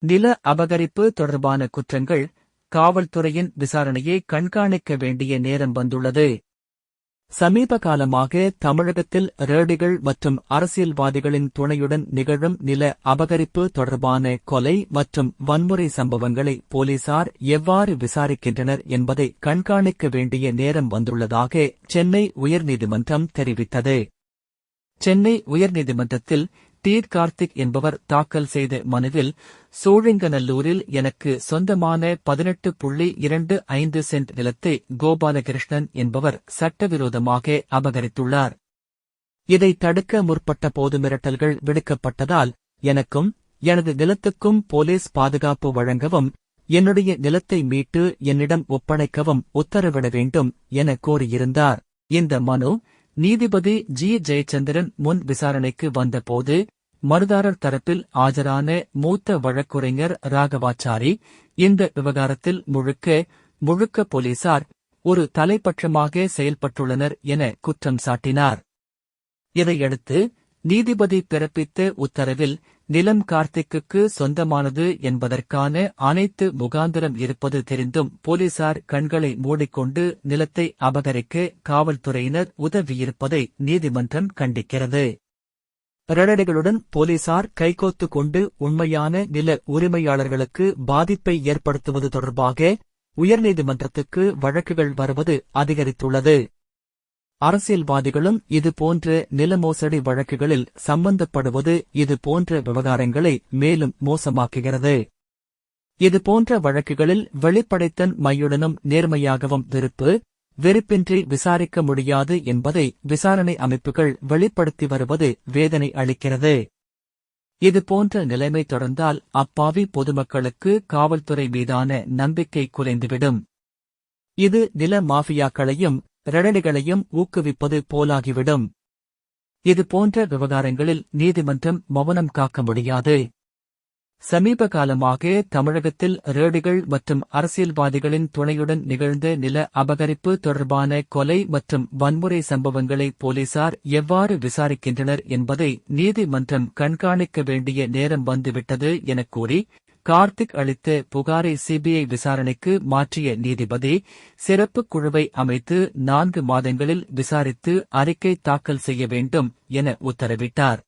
நில அபகரிப்பு தொடர்பான குற்றங்கள், காவல்துறையின் விசாரணையை கண்காணிக்க வேண்டிய நேரம் வந்துள்ளது. சமீப காலமாக தமிழகத்தில் ரேடிகள் மற்றும் அரசியல்வாதிகளின் துணையுடன் நிகழும் நில அபகரிப்பு தொடர்பான கொலை மற்றும் வன்முறை சம்பவங்களை போலீசார் எவ்வாறு விசாரிக்கின்றனர் என்பதை கண்காணிக்க வேண்டிய நேரம் வந்துள்ளதாக சென்னை உயர்நீதிமன்றம் தெரிவித்தது. சென்னை உயர்நீதிமன்றத்தில் டி. கார்த்திக் என்பவர் தாக்கல் செய்த மனுவில், சோழிங்கநல்லூரில் எனக்கு சொந்தமான 18.25 சென்ட் நிலத்தை கோபாலகிருஷ்ணன் என்பவர் சட்டவிரோதமாக அபகரித்துள்ளார். இதை தடுக்க முற்பட்ட போது மிரட்டல்கள் விடுக்கப்பட்டதால் எனக்கும் எனது நிலத்துக்கும் போலீஸ் பாதுகாப்பு வழங்கவும், என்னுடைய நிலத்தை மீட்டு என்னிடம் ஒப்படைக்கவும் உத்தரவிட வேண்டும் என கோரியிருந்தார். இந்த மனு நீதிபதி ஜி. ஜெயச்சந்திரன் முன் விசாரணைக்கு வந்தபோது மனுதாரர் தரப்பில் ஆஜரான மூத்த வழக்குரைஞர் ராகவாச்சாரி, இந்த விவகாரத்தில் முழுக்க போலீசார் ஒரு தலைப்பட்சமாக செயல்பட்டுள்ளனர் என குற்றம் சாட்டினார். இதையடுத்து நீதிபதி பிறப்பித்த உத்தரவில் நிலம் கார்த்திக்குக்கு சொந்தமானது என்பதற்கான அனைத்து முகாந்திரம் இருப்பது தெரிந்தும் போலீசார் கண்களை மூடிக்கொண்டு நிலத்தை அபகரிக்க காவல்துறையினர் உதவியிருப்பதை நீதிமன்றம் கண்டிக்கிறது. ரேடர்களுடன் போலீசார் கைகோத்துக் கொண்டு உண்மையான நில உரிமையாளர்களுக்கு பாதிப்பை ஏற்படுத்துவது தொடர்பாக உயர்நீதிமன்றத்துக்கு வழக்குகள் வருவது அதிகரித்துள்ளது. அரசியல்வாதிகளும் இதுபோன்ற நில மோசடி வழக்குகளில் சம்பந்தப்படுவது இதுபோன்ற விவகாரங்களை மேலும் மோசமாக்குகிறது. இதுபோன்ற வழக்குகளில் வெளிப்படைத்தன்மையுடனும் நேர்மையாகவும் வெறுப்பின்றி விசாரிக்க முடியாது என்பதை விசாரணை அமைப்புகள் வெளிப்படுத்தி வருவது வேதனை அளிக்கிறது. இதுபோன்ற நிலைமை தொடர்ந்தால் அப்பாவி பொதுமக்களுக்கு காவல்துறை மீதான நம்பிக்கை குறைந்துவிடும். இது நில மாஃபியாக்களையும் ரேடர்களையும் ஊக்குவிப்பது போலாகிவிடும். இதுபோன்ற விவகாரங்களில் நீதிமன்றம் மௌனம் காக்க முடியாது. சமீப காலமாக தமிழகத்தில் ரேடிகள் மற்றும் அரசியல்வாதிகளின் துணையுடன் நிகழ்ந்த நில அபகரிப்பு தொடர்பான கொலை மற்றும் வன்முறை சம்பவங்களை போலீசார் எவ்வாறு விசாரிக்கின்றனர் என்பதை நீதிமன்றம் கண்காணிக்க வேண்டிய நேரம் வந்துவிட்டது எனக் கூறி கார்த்திக் அளித்த புகாரை சிபிஐ விசாரணைக்கு மாற்றிய நீதிபதி, சிறப்பு குழுவை அமைத்து 4 மாதங்களில் விசாரித்து அறிக்கை தாக்கல் செய்ய வேண்டும் என உத்தரவிட்டார்.